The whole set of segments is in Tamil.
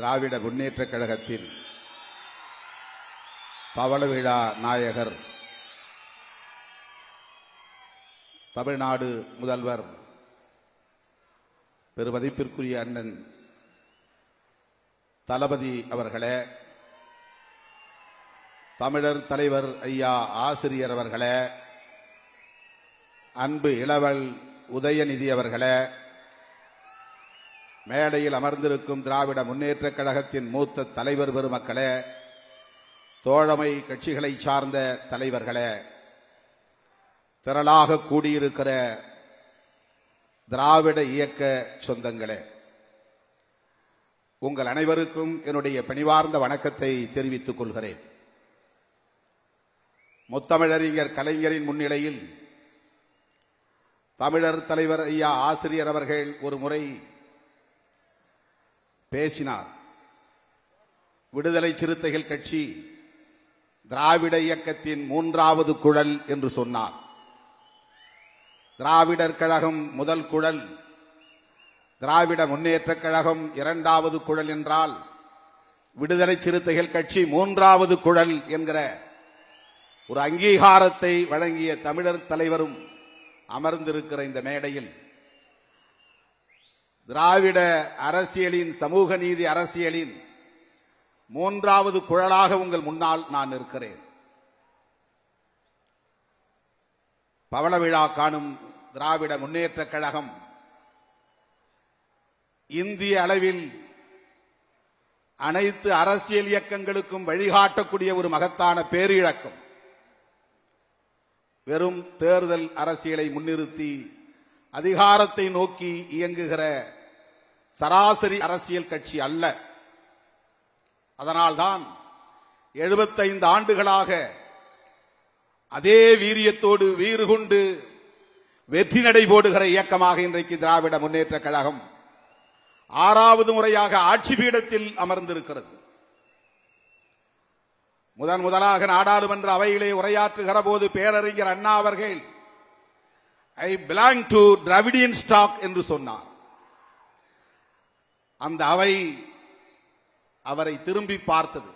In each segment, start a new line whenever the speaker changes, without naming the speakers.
திராவிட முன்னேற்றக் கழகத்தின் பவள விழா நாயகர் தமிழ்நாடு முதல்வர் பெருமதிப்பிற்குரிய அண்ணன் தளபதி அவர்களே, தமிழர் தலைவர் ஐயா ஆசிரியர் அவர்களே, அன்பு இளவல் உதயநிதி அவர்களே, மேடையில் அமர்ந்திருக்கும் திராவிட முன்னேற்றக் கழகத்தின் மூத்த தலைவர் பெருமக்களே, தோழமை கட்சிகளை சார்ந்த தலைவர்களே, திரளாக கூடியிருக்கிற திராவிட இயக்க சொந்தங்களே, உங்கள் அனைவருக்கும் என்னுடைய பணிவார்ந்த வணக்கத்தை தெரிவித்துக் கொள்கிறேன். முத்தமிழறிஞர் கலைஞரின் முன்னிலையில் தமிழர் தலைவர் ஐயா ஆசிரியர் அவர்கள் ஒரு முறை பேசினார். விடுதலை சிறுத்தைகள் கட்சி திராவிட இயக்கத்தின் மூன்றாவது குழல் என்று சொன்னார். திராவிடர் கழகம் முதல் குழல், திராவிட முன்னேற்றக் கழகம் இரண்டாவது குழல் என்றால் விடுதலை சிறுத்தைகள் கட்சி மூன்றாவது குழல் என்கிற ஒரு அங்கீகாரத்தை வழங்கிய தமிழர் தலைவரும் அமர்ந்திருக்கிற இந்த மேடையில் திராவிட அரசியலின், சமூக நீதி அரசியலின் மூன்றாவது குழலாக உங்கள் முன்னால் நான் இருக்கிறேன். பவள விழா காணும் திராவிட முன்னேற்றக் கழகம் இந்திய அளவில் அனைத்து அரசியல் இயக்கங்களுக்கும் வழிகாட்டக்கூடிய ஒரு மகத்தான பேரிழக்கம். வெறும் தேர்தல் அரசியலை முன்னிறுத்தி அதிகாரத்தை நோக்கி இயங்குகிற சராசரி அரசியல் கட்சி அல்ல. அதனால்தான் 75 ஆண்டுகளாக அதே வீரியத்தோடு வீறு கொண்டு வெற்றி நடை போடுகிற இயக்கமாக இன்றைக்கு திராவிட முன்னேற்றக் கழகம் 6வது முறையாக ஆட்சி பீடத்தில் அமர்ந்திருக்கிறது. முதலாக நாடாளுமன்ற அவையிலே உரையாற்றுகிற போது பேரறிஞர் அண்ணா அவர்கள் I belong to Dravidian stock என்று சொன்னார். அந்த அவை அவரை திரும்பி பார்த்தது.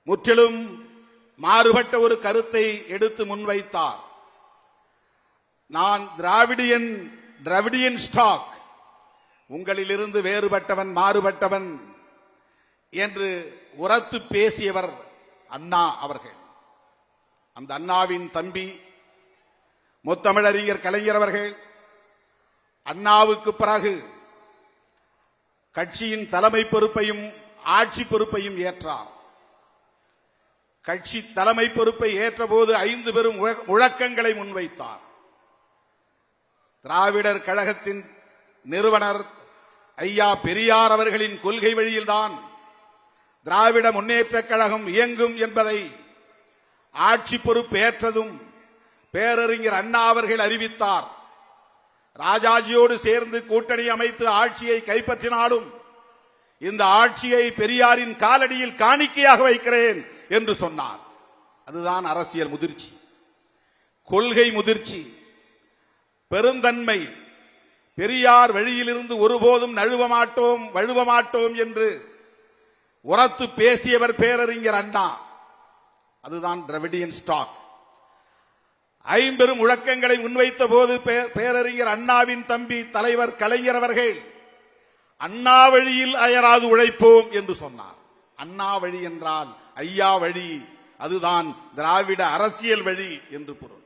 முற்றிலும் மாறுபட்ட ஒரு கருத்தை எடுத்து முன்வைத்தார். நான் டிராவிடியன் ஸ்டாக், உங்களிலிருந்து வேறுபட்டவன், மாறுபட்டவன் என்று உரத்து பேசியவர் அண்ணா அவர்கள். அந்த அண்ணாவின் தம்பி முத்தமிழறிஞர் கலைஞர் அவர்கள் அண்ணாவுக்கு பிறகு கட்சியின் தலைமை பொறுப்பையும் ஆட்சி பொறுப்பையும் ஏற்றார். கட்சி தலைமை பொறுப்பை ஏற்றபோது 5 பெரும் முழக்கங்களை முன்வைத்தார். திராவிடர் கழகத்தின் நிறுவனர் ஐயா பெரியார் அவர்களின் கொள்கை வழியில்தான் திராவிட முன்னேற்றக் கழகம் இயங்கும் என்பதை ஆட்சி பொறுப்பு ஏற்றதும் பேரறிஞர் அண்ணா அவர்கள் அறிவித்தார். ராஜாஜியோடு சேர்ந்து கூட்டணி அமைத்து ஆட்சியை கைப்பற்றினாலும் இந்த ஆட்சியை பெரியாரின் காலடியில் காணிக்கையாக வைக்கிறேன் என்று சொன்னார். அதுதான் அரசியல் முதிர்ச்சி, கொள்கை முதிர்ச்சி, பெருந்தன்மை. பெரியார் வழியிலிருந்து ஒருபோதும் நழுவ மாட்டோம் என்று உரத்து பேசியவர் பேரறிஞர் அண்ணா. அதுதான் டிராவிடியன் ஸ்டாக். 5 பெரும் முழக்கங்களை முன்வைத்த போது பேரறிஞர் அண்ணாவின் தம்பி தலைவர் கலைஞர் அவர்கள் அண்ணா வழியில் அயராது உழைப்போம் என்று சொன்னார். அண்ணா வழி என்றால் ஐயா வழி, அதுதான் திராவிட அரசியல் வழி என்று பொருள்.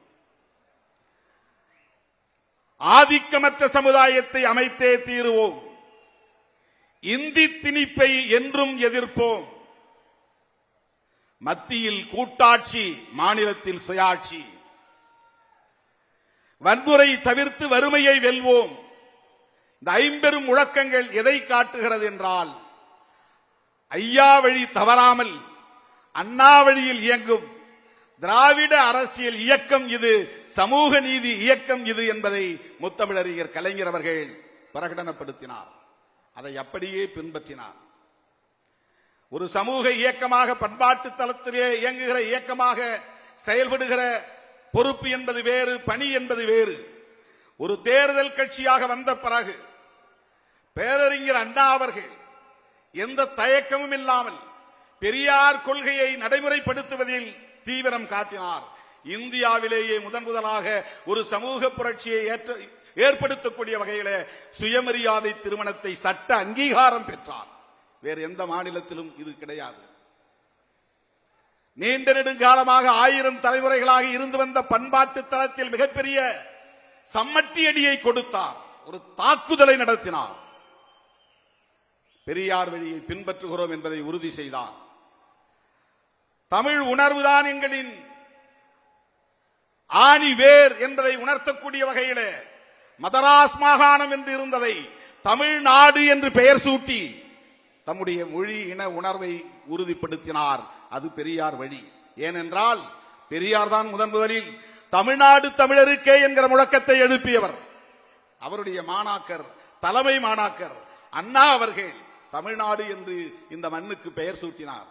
ஆதிக்கமற்ற சமுதாயத்தை அமைத்தே தீருவோம், இந்தி திணிப்பை என்றும் எதிர்ப்போம், மத்தியில் கூட்டாட்சி, மாநிலத்தில் சுயாட்சி, வன்முறை தவிர்த்து வறுமையை வெல்வோம். இந்த 5 பெரும் முழக்கங்கள் எதை காட்டுகிறது என்றால், ஐயா வழி தவறாமல் அண்ணா வழியில் இயங்கும் திராவிட அரசியல் இயக்கம் இது, சமூக நீதி இயக்கம் இது என்பதை முத்தமிழறிஞர் கலைஞர் அவர்கள் பிரகடனப்படுத்தினார். அதை அப்படியே பின்பற்றினார். ஒரு சமூக இயக்கமாக, பண்பாட்டு தளத்திலே இயங்குகிற இயக்கமாக செயல்படுகிற பொறுப்பு என்பது வேறு, பணி என்பது வேறு. ஒரு தேர்தல் கட்சியாக வந்த பிறகு பேரறிஞர் அண்ணா அவர்கள் எந்த தயக்கமும் இல்லாமல் பெரியார் கொள்கையை நடைமுறைப்படுத்துவதில் தீவிரம் காட்டினார். இந்தியாவிலேயே முதலாக ஒரு சமூக புரட்சியை ஏற்படுத்தக்கூடிய வகையில சுயமரியாதை திருமணத்தை சட்ட அங்கீகாரம் பெற்றார். வேறு எந்த மாநிலத்திலும் இது கிடையாது. நீண்ட நெடுங்காலமாக 1000 தலைமுறைகளாக இருந்து வந்த பண்பாட்டு தளத்தில் மிகப்பெரிய சம்மட்டி அடியை கொடுத்தார். ஒரு தாக்குதலை நடத்தினார். பெரியார் வழியை பின்பற்றுகிறோம் என்பதை உறுதி செய்தார். தமிழ் உணர்வுதான் எங்களின் ஆணி வேர் என்பதை உணர்த்தக்கூடிய வகையிலே மதராஸ் மாகாணம் என்று இருந்ததை தமிழ்நாடு என்று பெயர் சூட்டி தம்முடைய மொழி இன உணர்வை உறுதிப்படுத்தினார். அது பெரியார் வழி. ஏனென்றால் பெரியார் தான் முதலில் தமிழ்நாடு தமிழருக்கே என்கிற முழக்கத்தை எழுப்பியவர். அவருடைய மாணாக்கர், தலைமை மாணாக்கர் அண்ணா அவர்கள் தமிழ்நாடு என்று இந்த மண்ணுக்கு பெயர் சூட்டினார்.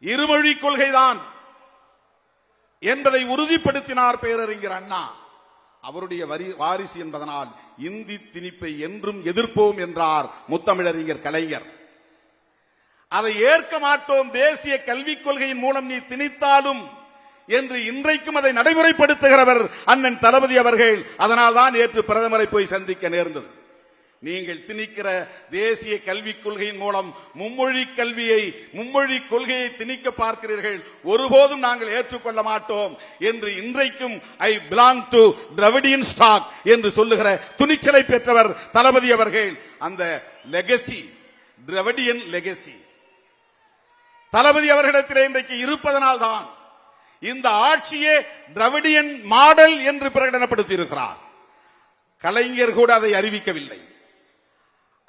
இருமொழி கொள்கைதான் என்பதை உறுதிப்படுத்தினார் பேரறிஞர் அண்ணா. அவருடைய வாரிசு என்பதனால் இந்தி திணிப்பை என்றும் எதிர்ப்போம் என்றார் முத்தமிழறிஞர் கலைஞர். அதை ஏற்க மாட்டோம், தேசிய கல்விக் கொள்கையின் மூலம் நீ திணித்தாலும் என்று இன்றைக்கும் அதை நடைமுறைப்படுத்துகிறவர் அண்ணன் தளபதி அவர்கள். அதனால் தான் நேற்று பிரதமரை போய் சந்திக்க நேர்ந்தது. நீங்கள் திணிக்கிற தேசிய கல்விக் கொள்கையின் மூலம் மும்மொழி கொள்கையை திணிக்க பார்க்கிறீர்கள், ஒருபோதும் நாங்கள் ஏற்றுக்கொள்ள மாட்டோம் என்று இன்றைக்கும் I belong to Dravidian stock என்று சொல்லுகிற துணிச்சலை பெற்றவர் தளபதி அவர்கள். அந்த லெகசி, டிராவிடியன் லெகசி தளபதி அவர்களிடத்திலே இன்றைக்கு இருப்பதனால் தான் இந்த ஆட்சியே டிராவிடியன் மாடல் என்று பிரகடனப்படுத்தி இருக்கிறார். கலைஞர் கூட அதை அறிவிக்கவில்லை.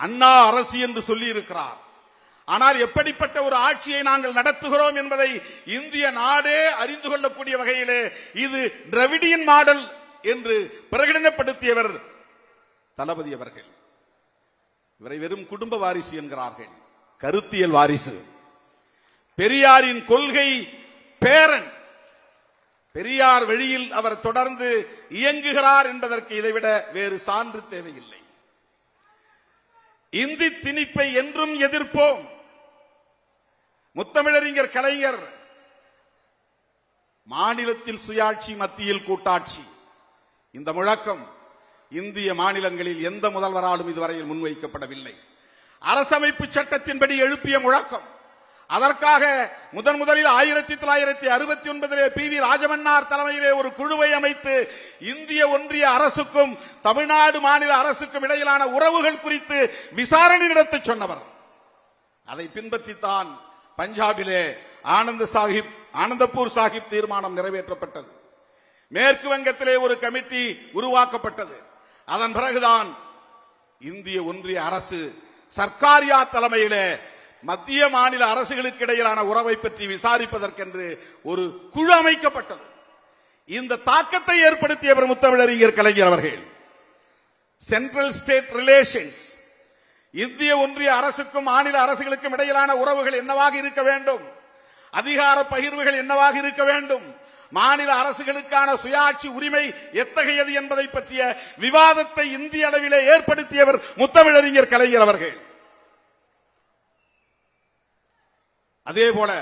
அண்ணா அரசு என்று சொல்லி இருக்கிறார். ஆனால் எப்படிப்பட்ட ஒரு ஆட்சியை நாங்கள் நடத்துகிறோம் என்பதை இந்திய நாடே அறிந்து கொள்ளக்கூடிய வகையிலே இது டிராவிடியன் மாடல் என்று பிரகடனப்படுத்தியவர் தளபதி அவர்கள். இவரை வெறும் குடும்ப வாரிசு என்கிறார்கள். கருத்தியல் வாரிசு, பெரியாரின் கொள்கை பேரன். பெரியார் வழியில் அவர் தொடர்ந்து இயங்குகிறார் என்பதற்கு இதைவிட வேறு சான்று தேவையில்லை. இந்தி திணிப்பை என்றும் எதிர்ப்போம். முத்தமிழறிஞர் கலைஞர் மாநிலத்தில் சுயாட்சி, மத்தியில் கூட்டாட்சி, இந்த முழக்கம் இந்திய மாநிலங்களில் எந்த முதல்வராலும் இதுவரையில் முன்வைக்கப்படவில்லை. அரசமைப்பு சட்டத்தின்படி எழுப்பிய முழக்கம். அதற்காக முதலில் 1969 பி.வி. ராஜமன்னார் தலைமையிலே ஒரு குழுவை அமைத்து இந்திய ஒன்றிய அரசுக்கும் தமிழ்நாடு மாநில அரசுக்கும் இடையிலான உறவுகள் குறித்து விசாரணை நடத்த சொன்னவர். அதை பின்பற்றித்தான் பஞ்சாபிலே ஆனந்தப்பூர் சாஹிப் தீர்மானம் நிறைவேற்றப்பட்டது. மேற்கு வங்கத்திலே ஒரு கமிட்டி உருவாக்கப்பட்டது. அதன் பிறகுதான் இந்திய ஒன்றிய அரசு சர்க்காரியா தலைமையிலே மத்திய மாநில அரசுகளுக்கு இடையிலான உறவை பற்றி விசாரிப்பதற்கென்று ஒரு குழு அமைக்கப்பட்டது. இந்த தாக்கத்தை ஏற்படுத்தியவர் முத்தமிழறிஞர் கலைஞர் அவர்கள். சென்ட்ரல் ஸ்டேட் ரிலேஷன்ஸ், இந்திய ஒன்றிய அரசுக்கும் மாநில அரசுகளுக்கும் இடையிலான உறவுகள் என்னவாக இருக்க வேண்டும், அதிகார பகிர்வுகள் என்னவாக இருக்க வேண்டும், மாநில அரசுகளுக்கான சுயாட்சி உரிமை எத்தகையது என்பதை பற்றிய விவாதத்தை இந்திய அளவிலே ஏற்படுத்தியவர் முத்தமிழறிஞர் கலைஞர் அவர்கள். அதேபோல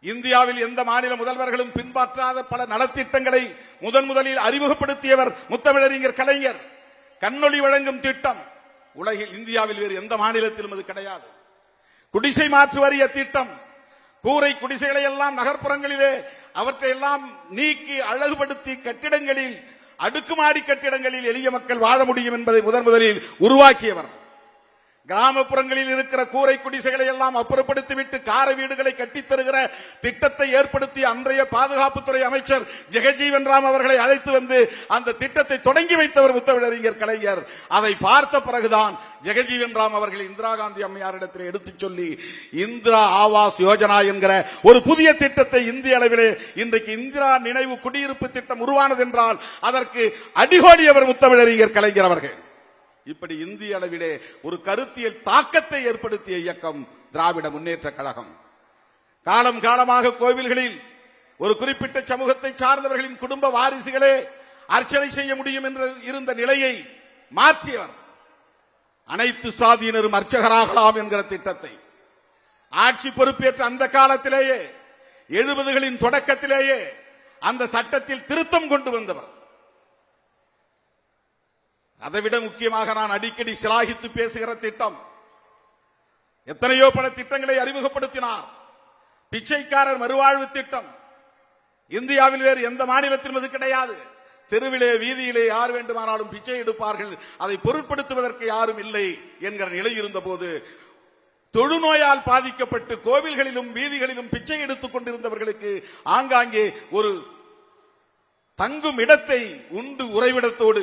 இந்தியாவில் எந்த மாநில முதல்வர்களும் பின்பற்றாத பல நலத்திட்டங்களை முதலில் அறிமுகப்படுத்தியவர் முத்தமிழறிஞர் கலைஞர். கண்ணொளி வழங்கும் திட்டம் உலகில் இந்தியாவில் வேறு எந்த மாநிலத்திலும் அது கிடையாது. குடிசை மாற்று வாரிய திட்டம், கூரை குடிசைகளை எல்லாம் நகர்ப்புறங்களிலே அவற்றை எல்லாம் நீக்கி அழகுபடுத்தி கட்டிடங்களில், அடுக்குமாடி கட்டிடங்களில் எளிய மக்கள் வாழ முடியும் என்பதை முதலில் உருவாக்கியவர். கிராமப்புறங்களில் இருக்கிற கூரை குடிசைகளை எல்லாம் அப்புறப்படுத்திவிட்டு கார வீடுகளை கட்டித் தருகிற திட்டத்தை ஏற்படுத்தி அன்றைய பாதுகாப்புத்துறை அமைச்சர் ஜெகஜீவன் ராம் அவர்களை அழைத்து வந்து அந்த திட்டத்தை தொடங்கி வைத்தவர் முத்தமிழறிஞர் கலைஞர். அதை பார்த்த பிறகுதான் ஜெகஜீவன் ராம் அவர்கள் இந்திரா காந்தி அம்மையாரிடத்தில் எடுத்துச் சொல்லி இந்திரா ஆவாஸ் யோஜனா என்கிற ஒரு புதிய திட்டத்தை இந்திய அளவிலே இன்றைக்கு இந்திரா நினைவு குடியிருப்பு திட்டம் உருவானது என்றால் அதற்கு அடிகோடியவர் முத்தமிழறிஞர் கலைஞர் அவர்கள். இப்படி இந்திய அளவிலே ஒரு கருத்தியல் தாக்கத்தை ஏற்படுத்திய இயக்கம் திராவிட முன்னேற்ற கழகம். காலம் காலமாக கோவில்களில் ஒரு குறிப்பிட்ட சமூகத்தை சார்ந்தவர்களின் குடும்ப வாரிசுகளே அர்ச்சனை செய்ய முடியும் என்று இருந்த நிலையை மாற்றியவர். அனைத்து சாதியினரும் அர்ச்சகராகலாம் என்கிற திட்டத்தை ஆட்சி பொறுப்பேற்ற அந்த காலத்திலேயே 70களின் தொடக்கத்திலேயே அந்த சட்டத்தில் திருத்தம் கொண்டு வந்தவர். அதைவிட முக்கியமாக நான் அடிக்கடி சிலாகித்து பேசுகிற திட்டம், எத்தனையோ பல திட்டங்களை அறிமுகப்படுத்தினார். பிச்சைக்காரர் மறுவாழ்வு திட்டம் இந்தியாவில் வேறு எந்த மாநிலத்திலும் அது கிடையாது. தெருவிலே வீதியிலே யார் வேண்டுமானாலும் பிச்சை எடுப்பார்கள், அதை பொருட்படுத்துவதற்கு யாரும் இல்லை என்கிற நிலை இருந்த போது தொழுநோயால் பாதிக்கப்பட்டு கோவில்களிலும் வீதிகளிலும் பிச்சை எடுத்துக் கொண்டிருந்தவர்களுக்கு ஆங்காங்கே ஒரு தங்கும் இடத்தை உண்டு உறைவிடத்தோடு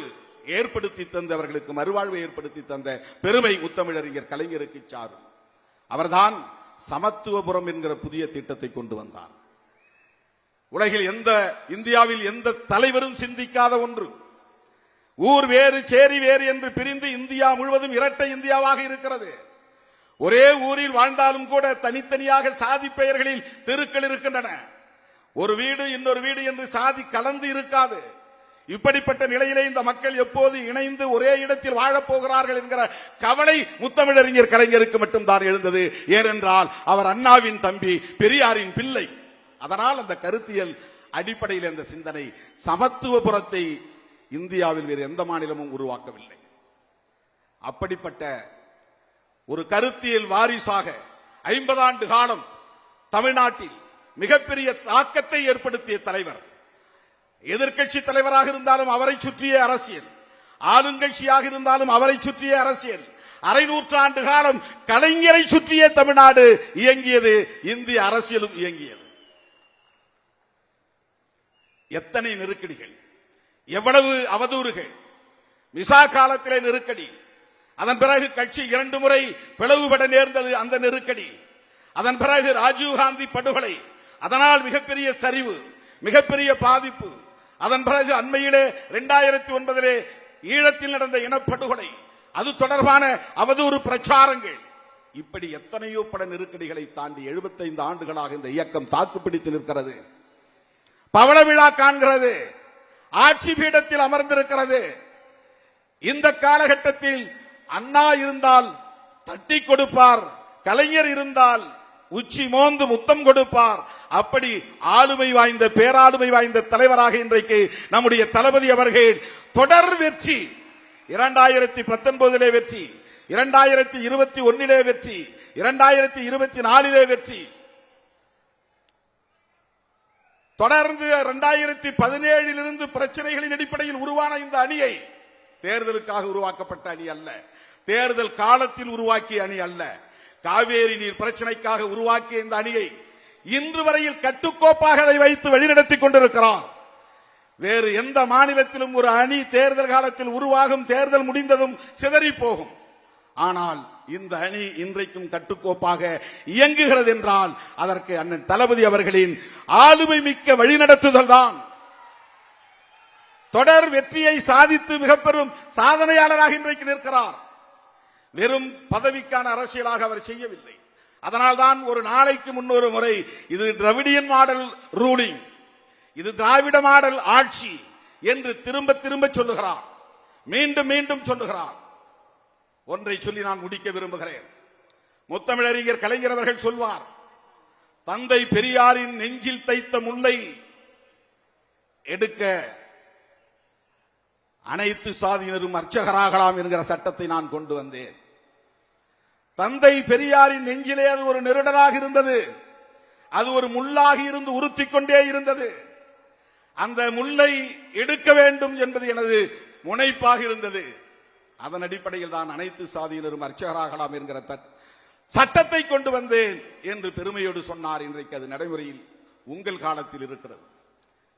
ஏற்படுத்தி தந்தவர்களுக்கு மறுவாழ்வை ஏற்படுத்தி தந்த பெருமை முத்தமிழறிஞர் கலைஞருக்கு சாரும். அவர்தான் சமத்துவபுரம் என்கிற புதிய திட்டத்தை கொண்டு வந்தார். உலகில் இந்தியாவில் எந்த தலைவரும் சிந்திக்காத ஒன்று. ஊர் வேறு சேரி வேறு என்று பிரிந்து இந்தியா முழுவதும் இரட்டை இந்தியாவாக இருக்கிறது. ஒரே ஊரில் வாழ்ந்தாலும் கூட தனித்தனியாக சாதி பெயர்களில் தெருக்கள் இருக்கின்றன. ஒரு வீடு இன்னொரு வீடு என்று சாதி கலந்து இருக்காது. இப்படிப்பட்ட நிலையிலே இந்த மக்கள் எப்போது இணைந்து ஒரே இடத்தில் வாழப் போகிறார்கள் என்கிற கவலை முத்தமிழறிஞர் கலைஞருக்கு மட்டும்தான் எழுந்தது. ஏனென்றால் அவர் அண்ணாவின் தம்பி, பெரியாரின் பிள்ளை. அதனால் அந்த கருத்தியல் அடிப்படையில் அந்த சிந்தனை சமத்துவபுரத்தை இந்தியாவில் வேறு எந்த மாநிலமும் உருவாக்கவில்லை. அப்படிப்பட்ட ஒரு கருத்தியல் வாரிசாக 50 ஆண்டு காலம் தமிழ்நாட்டில் மிகப்பெரிய தாக்கத்தை ஏற்படுத்திய தலைவர். எதிர்க்கட்சி தலைவராக இருந்தாலும் அவரை சுற்றிய அரசியல், ஆளுங்கட்சியாக இருந்தாலும் அவரை சுற்றிய அரசியல், அரை நூற்றாண்டு காலம் கலைஞரை சுற்றிய தமிழ்நாடு இயங்கியது, இந்திய அரசியலும் இயங்கியது. எத்தனை நெருக்கடிகள், எவ்வளவு அவதூறுகள். மிசா காலத்திலே நெருக்கடி, அதன் பிறகு கட்சி 2 முறை பிளவுபட நேர்ந்தது அந்த நெருக்கடி, அதன் பிறகு ராஜீவ்காந்தி படுகொலை, அதனால் மிகப்பெரிய சரிவு, மிகப்பெரிய பாதிப்பு, அதன் பிறகு அண்மையிலே 2009 ஈழத்தில் நடந்த இனப்படுகொலை, அது தொடர்பான அவதூறு பிரச்சாரங்கள், இப்படி எத்தனையோ பல நெருக்கடிகளை தாண்டி 75 ஆண்டுகளாக இந்த இயக்கம் தாக்குப்பிடித்து நிற்கிறது. பவள விழா காண்கிறது, ஆட்சி பீடத்தில் அமர்ந்திருக்கிறது. இந்த காலகட்டத்தில் அண்ணா இருந்தால் தட்டி கொடுப்பார், கலைஞர் இருந்தால் உச்சி மோந்து முத்தம் கொடுப்பார். அப்படி ஆளுமை வாய்ந்த, பேராளுமை வாய்ந்த தலைவராக இன்றைக்கு நம்முடைய தளபதி அவர்கள் தொடர் வெற்றி, 2019 வெற்றி, 2021 வெற்றி, 2024 வெற்றி, தொடர்ந்து 2017 இருந்து பிரச்சனைகளின் அடிப்படையில் உருவான இந்த அணியை தேர்தலுக்காக உருவாக்கப்பட்ட அணி அல்ல, தேர்தல் காலத்தில் உருவாக்கிய அணி அல்ல, காவேரி நீர் பிரச்சனைக்காக உருவாக்கிய இந்த அணியை இன்று வரையில் கட்டுக்கோப்பாக அதை வைத்து வழிநடத்திக் கொண்டிருக்கிறார். வேறு எந்த மாநிலத்திலும் ஒரு அணி தேர்தல் காலத்தில் உருவாகும், தேர்தல் முடிந்ததும் சிதறி போகும். ஆனால் இந்த அணி இன்றைக்கும் கட்டுக்கோப்பாக இயங்குகிறது என்றால் அதற்கு அண்ணன் தளபதி அவர்களின் ஆளுமை மிக்க வழிநடத்துதல் தான். தொடர் வெற்றியை சாதித்து மிக பெரும் சாதனையாளராக இன்றைக்கு நிற்கிறார். வெறும் பதவிக்கான அரசியலாக அவர் செய்யவில்லை. அதனால்தான் ஒரு நாளைக்கு முன்னொரு முறை இது திராவிடியன் மாடல் ரூலிங், இது திராவிட மாடல் ஆட்சி என்று திரும்ப திரும்ப சொல்லுகிறார், மீண்டும் மீண்டும் சொல்லுகிறார். ஒன்றை சொல்லி நான் முடிக்க விரும்புகிறேன். முத்தமிழறிஞர் கலைஞர் அவர்கள் சொல்வார், தந்தை பெரியாரின் நெஞ்சில் தைத்த முல்லை எடுக்க அனைத்து சாதியினரும் அர்ச்சகராகலாம் என்கிற சட்டத்தை நான் கொண்டு வந்தேன். தந்தை பெரியாரின் நெஞ்சிலே அது ஒரு நெருடலாக இருந்தது, அது ஒரு முள்ளாகி இருந்து உறுத்திக் கொண்டே இருந்தது. அந்த முல்லை எடுக்க வேண்டும் என்பது எனது முனைப்பாக இருந்தது. அதன் அடிப்படையில் தான் அனைத்து சாதியினரும் அர்ச்சகராகலாம் என்கிற சட்டத்தை கொண்டு வந்தேன் என்று பெருமையோடு சொன்னார். இன்றைக்கு அது நடைமுறையில் உங்கள் காலத்தில் இருக்கிறது.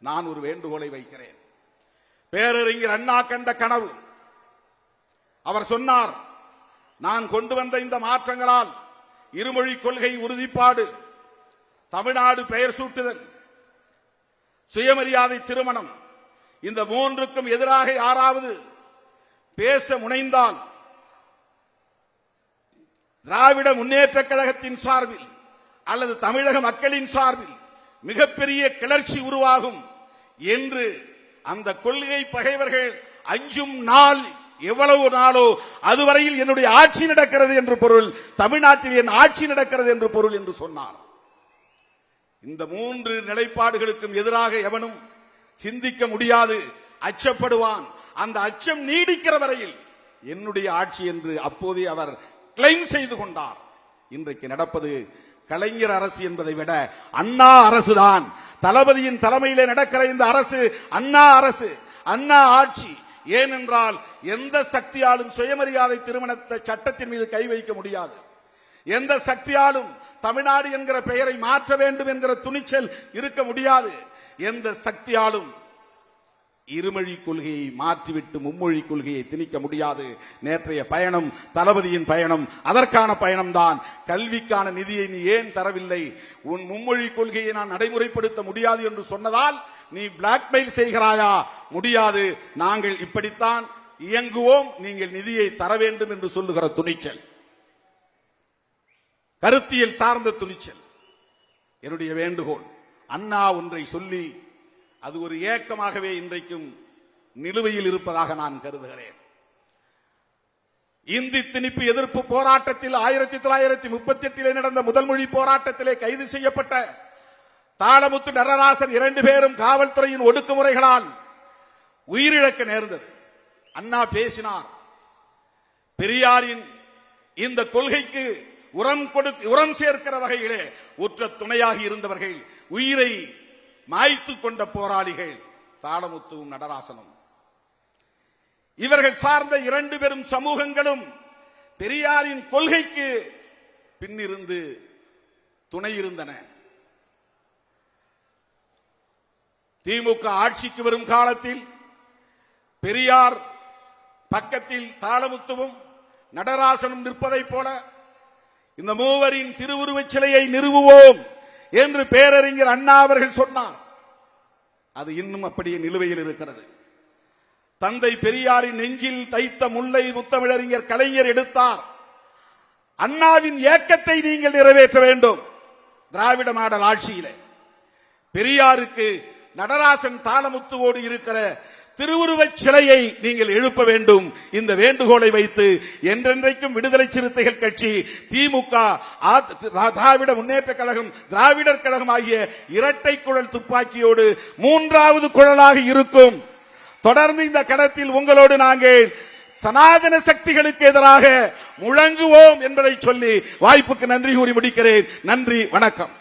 நான் ஒரு வேண்டுகோளை வைக்கிறேன். பேரறிஞர் அண்ணா கண்ட கனவு, அவர் சொன்னார், நான் கொண்டு வந்த இந்த மாற்றங்களால் இருமொழி கொள்கை உறுதிப்பாடு, தமிழ்நாடு பெயர் சூட்டுதல், சுயமரியாதை திருமணம், இந்த மூன்றுக்கும் எதிராக யாராவது பேச முனைந்தால் திராவிட முன்னேற்ற கழகத்தின் சார்பில் அல்லது தமிழக மக்களின் சார்பில் மிகப்பெரிய கிளர்ச்சி உருவாகும் என்று அந்த கொள்கை பகைவர்கள் அஞ்சும் நாள் எவ்வளவு நாளோ அதுவரையில் என்னுடைய ஆட்சி நடக்கிறது என்று பொருள், தமிழ்நாட்டில் என் ஆட்சி நடக்கிறது என்று பொருள் என்று சொன்னார். இந்த மூன்று நிலைப்பாடுகளுக்கும் எதிராக எவனும் சிந்திக்க முடியாது, அச்சப்படுவான். அந்த அச்சம் நீடிக்கிற வரையில் என்னுடைய ஆட்சி என்று அப்போதே அவர் கிளைம் செய்து கொண்டார். இன்றைக்கு நடப்பது கலைஞர் அரசு என்பதை விட அண்ணா அரசுதான். தளபதியின் தலைமையிலே நடக்கிற இந்த அரசு அண்ணா அரசு, அண்ணா ஆட்சி. ஏனென்றால் எந்த சக்தியாலும் சுயமரியாதை திருமணத்தை சட்டத்தின் மீது கை வைக்க முடியாது. எந்த சக்தியாலும் தமிழ்நாடு என்கிற பெயரை மாற்ற வேண்டும் என்கிற துணிச்சல் இருக்க முடியாது. எந்த சக்தியாலும் இருமொழி கொள்கையை மாற்றிவிட்டு மும்மொழி கொள்கையை திணிக்க முடியாது. நேற்றைய பயணம் தளபதியின் பயணம், அதற்கான பயணம்தான். கல்விக்கான நிதியை நீ ஏன் தரவில்லை? உன் மும்மொழி கொள்கையை நான் நடைமுறைப்படுத்த முடியாது என்று சொன்னதால் நீ பிளாக்மெயில் செய்கிறாயா? முடியாது, நாங்கள் இப்படித்தான் இயங்குவோம், நீங்கள் நிதியை தர வேண்டும் என்று சொல்லுகிற துணிச்சல், கருத்தியல் சார்ந்த துணிச்சல். என்னுடைய வேண்டுகோள், அண்ணா ஒன்றை சொல்லி அது ஒரு ஏக்கமாகவே இன்றைக்கும் நிலுவையில் இருப்பதாக நான் கருதுகிறேன். இந்தி திணிப்பு எதிர்ப்பு போராட்டத்தில் 1938 நடந்த முதல் மொழி போராட்டத்திலே கைது செய்யப்பட்ட தாளமுத்து, நடராசன் 2 பேரும் காவல்துறையின் ஒடுக்குமுறைகளால் உயிரிழக்க நேர்ந்தது. அண்ணா பேசினார். பெரியாரின் இந்த கொள்கைக்கு உரம் சேர்க்கிற வகையிலே உற்ற துணையாக இருந்தவர்கள், உயிரை மாய்த்து கொண்ட போராளிகள் தாளமுத்துவும் நடராசனும். இவர்கள் சார்ந்த 2 பெரும் சமூகங்களும் பெரியாரின் கொள்கைக்கு பின்னிருந்து துணை இருந்தன. திமுக ஆட்சிக்கு வரும் காலத்தில் பெரியார் பக்கத்தில் தாளமுத்துவும் நடராசனும் நிற்பதைப் போல இந்த மூவரின் திருவுருவச் சிலையை நிறுவுவோம் என்று பேரறிஞர் அண்ணா அவர்கள் சொன்னார். அது இன்னும் அப்படியே நிலுவையில் இருக்கிறது. தந்தை பெரியாரின் நெஞ்சில் தைத்த முல்லை முத்தமிழறிஞர் கலைஞர் எடுத்தார். அண்ணாவின் ஏக்கத்தை நீங்கள் நிறைவேற்ற வேண்டும். திராவிட மாடல் ஆட்சியிலே பெரியாருக்கு நடராசன் தாளமுத்துவோடு இருக்கிற திருவுருவச் சிலையை நீங்கள் எழுப்ப வேண்டும். இந்த வேண்டுகோளை வைத்து என்றென்றைக்கும் விடுதலை சிறுத்தைகள் கட்சி, திமுக, திராவிட முன்னேற்ற கழகம், திராவிடர் கழகம் ஆகிய இரட்டை குழல் துப்பாக்கியோடு 3வது குழலாக இருக்கும். தொடர்ந்து இந்த கடத்தில் உங்களோடு நாங்கள் சனாதன சக்திகளுக்கு எதிராக முழங்குவோம் என்பதை சொல்லி வாய்ப்புக்கு நன்றி கூறி முடிக்கிறேன். நன்றி, வணக்கம்.